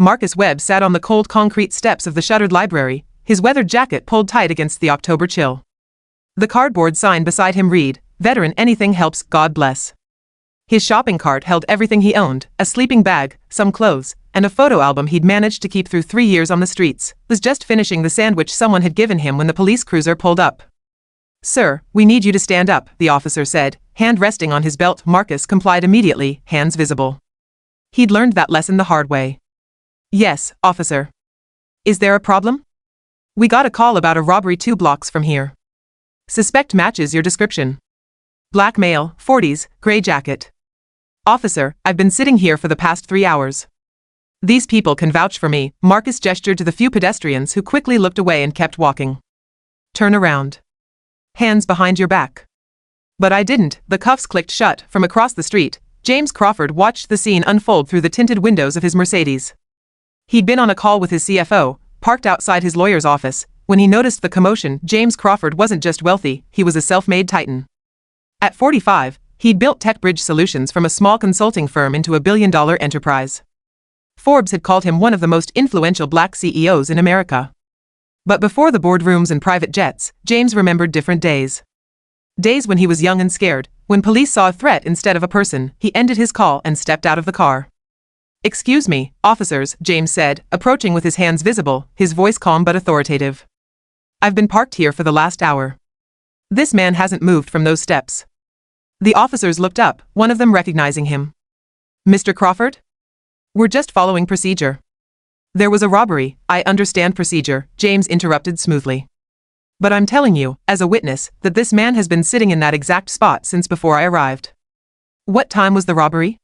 Marcus Webb sat on the cold concrete steps of the shuttered library, his weathered jacket pulled tight against the October chill. The cardboard sign beside him read, "Veteran anything helps, God bless." His shopping cart held everything he owned, a sleeping bag, some clothes, and a photo album he'd managed to keep through 3 years on the streets, was just finishing the sandwich someone had given him when the police cruiser pulled up. "Sir, we need you to stand up," the officer said, hand resting on his belt. Marcus complied immediately, hands visible. He'd learned that lesson the hard way. "Yes, officer." "Is there a problem?" "We got a call about a robbery 2 blocks from here. Suspect matches your description. Black male, 40s, gray jacket." "Officer, I've been sitting here for the past 3 hours. These people can vouch for me." Marcus gestured to the few pedestrians who quickly looked away and kept walking. "Turn around. Hands behind your back." But I didn't. The cuffs clicked shut. From across the street, James Crawford watched the scene unfold through the tinted windows of his Mercedes. He'd been on a call with his CFO, parked outside his lawyer's office, when he noticed the commotion. James Crawford wasn't just wealthy, he was a self-made titan. At 45, he'd built TechBridge Solutions from a small consulting firm into a billion-dollar enterprise. Forbes had called him one of the most influential black CEOs in America. But before the boardrooms and private jets, James remembered different days. Days when he was young and scared, when police saw a threat instead of a person. He ended his call and stepped out of the car. "Excuse me, officers," James said, approaching with his hands visible, his voice calm but authoritative. "I've been parked here for the last hour. This man hasn't moved from those steps." The officers looked up, one of them recognizing him. "Mr. Crawford? We're just following procedure." "There was a robbery." "I understand procedure," James interrupted smoothly. "But I'm telling you, as a witness, that this man has been sitting in that exact spot since before I arrived." "What time was the robbery?"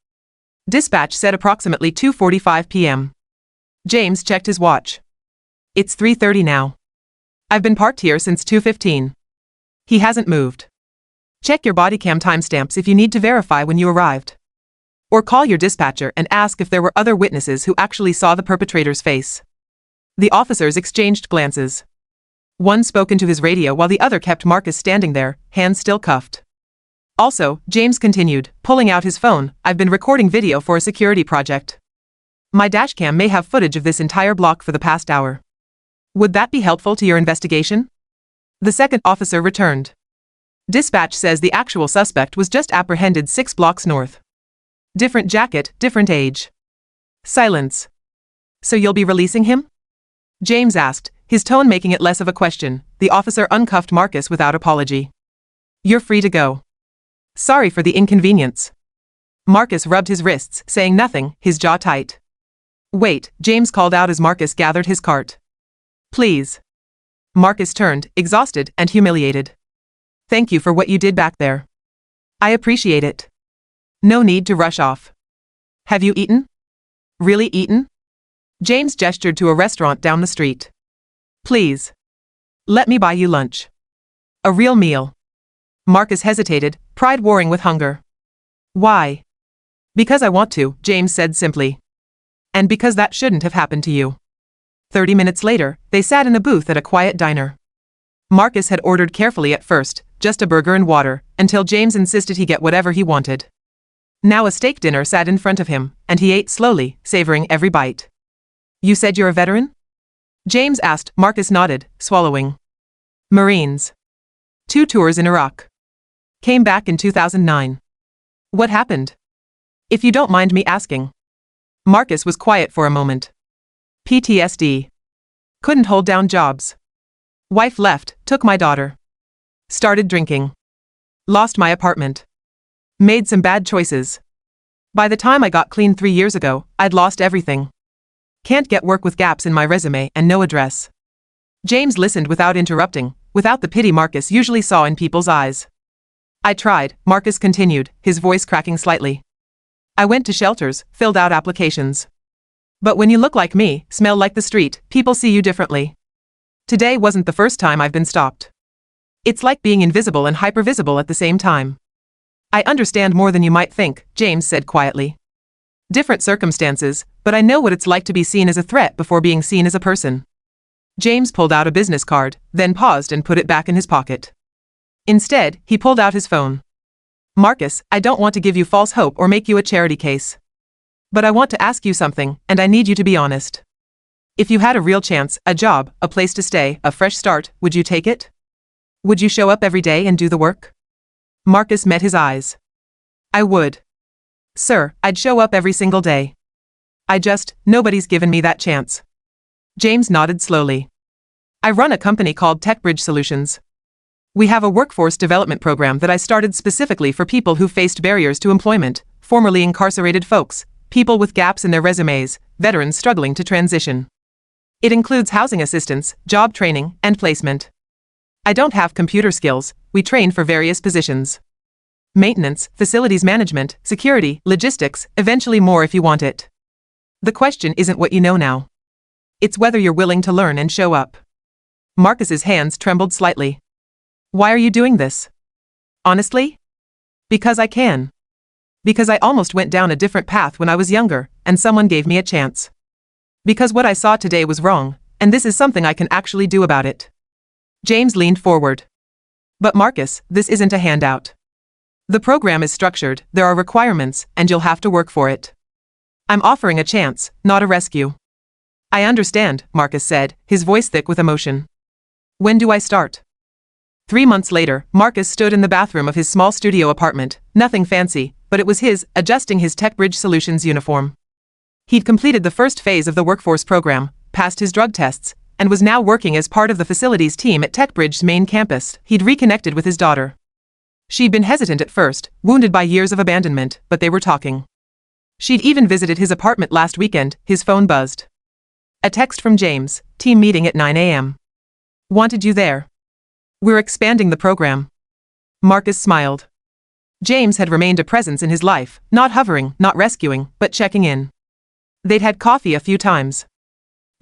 Dispatch said approximately 2:45 p.m. James checked his watch. "It's 3:30 now. I've been parked here since 2:15. He hasn't moved. Check your body cam timestamps if you need to verify when you arrived. Or call your dispatcher and ask if there were other witnesses who actually saw the perpetrator's face." The officers exchanged glances. One spoke into his radio while the other kept Marcus standing there, hands still cuffed. "Also," James continued, pulling out his phone, "I've been recording video for a security project. My dashcam may have footage of this entire block for the past hour. Would that be helpful to your investigation?" The second officer returned. "Dispatch says the actual suspect was just apprehended 6 blocks north. Different jacket, different age." Silence. "So you'll be releasing him?" James asked, his tone making it less of a question. The officer uncuffed Marcus without apology. "You're free to go. Sorry for the inconvenience." Marcus rubbed his wrists, saying nothing, his jaw tight. "Wait," James called out as Marcus gathered his cart. "Please." Marcus turned, exhausted and humiliated. "Thank you for what you did back there. I appreciate it. No need to rush off. Have you eaten? Really eaten?" James gestured to a restaurant down the street. "Please. Let me buy you lunch. A real meal." Marcus hesitated, pride warring with hunger. "Why?" "Because I want to," James said simply. "And because that shouldn't have happened to you." 30 minutes later, they sat in a booth at a quiet diner. Marcus had ordered carefully at first, just a burger and water, until James insisted he get whatever he wanted. Now a steak dinner sat in front of him, and he ate slowly, savoring every bite. "You said you're a veteran?" James asked. Marcus nodded, swallowing. "Marines. 2 tours in Iraq. Came back in 2009. What happened? If you don't mind me asking." Marcus was quiet for a moment. "PTSD. Couldn't hold down jobs. Wife left, took my daughter. Started drinking. Lost my apartment. Made some bad choices. By the time I got clean 3 years ago, I'd lost everything. Can't get work with gaps in my resume and no address." James listened without interrupting, without the pity Marcus usually saw in people's eyes. "I tried," Marcus continued, his voice cracking slightly. "I went to shelters, filled out applications. But when you look like me, smell like the street, people see you differently. Today wasn't the first time I've been stopped. It's like being invisible and hypervisible at the same time." "I understand more than you might think," James said quietly. "Different circumstances, but I know what it's like to be seen as a threat before being seen as a person." James pulled out a business card, then paused and put it back in his pocket. Instead, he pulled out his phone. "Marcus, I don't want to give you false hope or make you a charity case. But I want to ask you something, and I need you to be honest. If you had a real chance, a job, a place to stay, a fresh start, would you take it? Would you show up every day and do the work? Marcus met his eyes. I would. Sir, I'd show up every single day. Nobody's given me that chance. James nodded slowly. I run a company called TechBridge Solutions. We have a workforce development program that I started specifically for people who faced barriers to employment, formerly incarcerated folks, people with gaps in their resumes, veterans struggling to transition. It includes housing assistance, job training, and placement. I don't have computer skills, we train for various positions. Maintenance, facilities management, security, logistics, eventually more if you want it. The question isn't what you know now. It's whether you're willing to learn and show up. Marcus's hands trembled slightly. Why are you doing this? Honestly? Because I can. Because I almost went down a different path when I was younger, and someone gave me a chance. Because what I saw today was wrong, and this is something I can actually do about it. James leaned forward. But Marcus, this isn't a handout. The program is structured, there are requirements, and you'll have to work for it. I'm offering a chance, not a rescue. I understand, Marcus said, his voice thick with emotion. When do I start? 3 months later, Marcus stood in the bathroom of his small studio apartment, nothing fancy, but it was his, adjusting his TechBridge Solutions uniform. He'd completed the first phase of the workforce program, passed his drug tests, and was now working as part of the facilities team at TechBridge's main campus. He'd reconnected with his daughter. She'd been hesitant at first, wounded by years of abandonment, but they were talking. She'd even visited his apartment last weekend. His phone buzzed. A text from James, team meeting at 9 a.m. Wanted you there. We're expanding the program. Marcus smiled. James had remained a presence in his life, not hovering, not rescuing, but checking in. They'd had coffee a few times.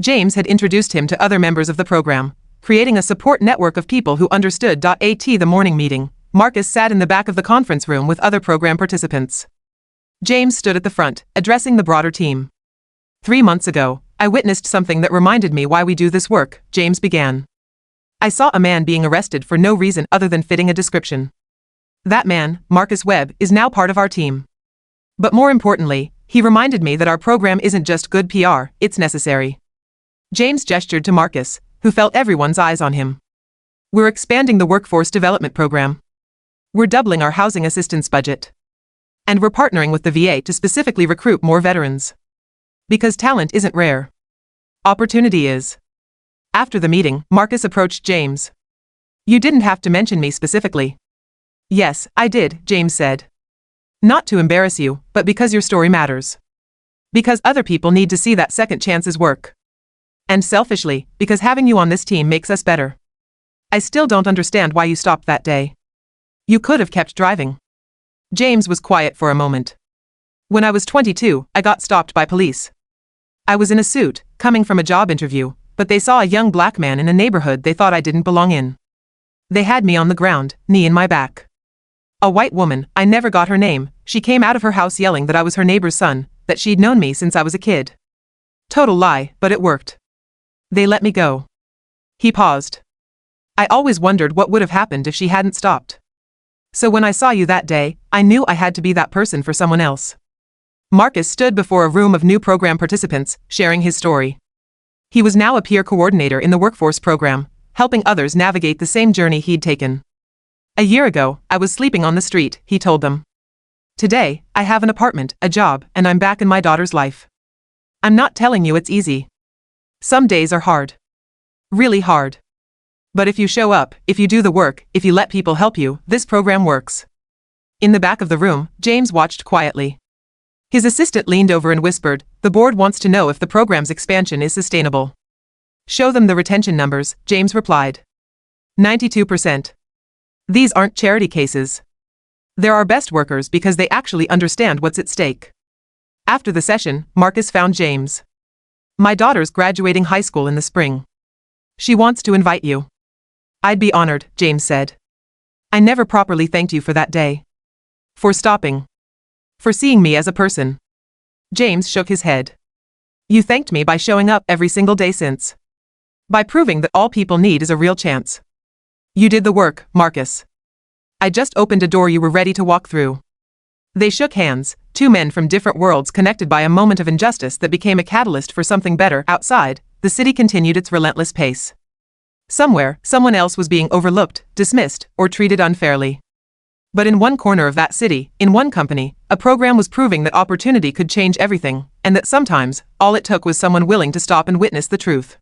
James had introduced him to other members of the program, creating a support network of people who understood. At the morning meeting, Marcus sat in the back of the conference room with other program participants. James stood at the front, addressing the broader team. 3 months ago, I witnessed something that reminded me why we do this work, James began. I saw a man being arrested for no reason other than fitting a description. That man, Marcus Webb, is now part of our team. But more importantly, he reminded me that our program isn't just good PR, it's necessary. James gestured to Marcus, who felt everyone's eyes on him. We're expanding the workforce development program. We're doubling our housing assistance budget. And we're partnering with the VA to specifically recruit more veterans. Because talent isn't rare. Opportunity is. After the meeting, Marcus approached James. You didn't have to mention me specifically. Yes, I did, James said. Not to embarrass you, but because your story matters. Because other people need to see that second chances work. And selfishly, because having you on this team makes us better. I still don't understand why you stopped that day. You could have kept driving. James was quiet for a moment. When I was 22, I got stopped by police. I was in a suit, coming from a job interview, but they saw a young black man in a neighborhood they thought I didn't belong in. They had me on the ground, knee in my back. A white woman, I never got her name, she came out of her house yelling that I was her neighbor's son, that she'd known me since I was a kid. Total lie, but it worked. They let me go. He paused. I always wondered what would have happened if she hadn't stopped. So when I saw you that day, I knew I had to be that person for someone else. Marcus stood before a room of new program participants, sharing his story. He was now a peer coordinator in the workforce program, helping others navigate the same journey he'd taken. A year ago, I was sleeping on the street, he told them. Today, I have an apartment, a job, and I'm back in my daughter's life. I'm not telling you it's easy. Some days are hard. Really hard. But if you show up, if you do the work, if you let people help you, this program works. In the back of the room, James watched quietly. His assistant leaned over and whispered, the board wants to know if the program's expansion is sustainable. Show them the retention numbers, James replied. 92%. These aren't charity cases. They're our best workers because they actually understand what's at stake. After the session, Marcus found James. My daughter's graduating high school in the spring. She wants to invite you. I'd be honored, James said. I never properly thanked you for that day. For stopping. For seeing me as a person. James shook his head. You thanked me by showing up every single day since. By proving that all people need is a real chance. You did the work, Marcus. I just opened a door you were ready to walk through. They shook hands, two men from different worlds connected by a moment of injustice that became a catalyst for something better. Outside, the city continued its relentless pace. Somewhere, someone else was being overlooked, dismissed, or treated unfairly. But in one corner of that city, in one company, a program was proving that opportunity could change everything, and that sometimes, all it took was someone willing to stop and witness the truth.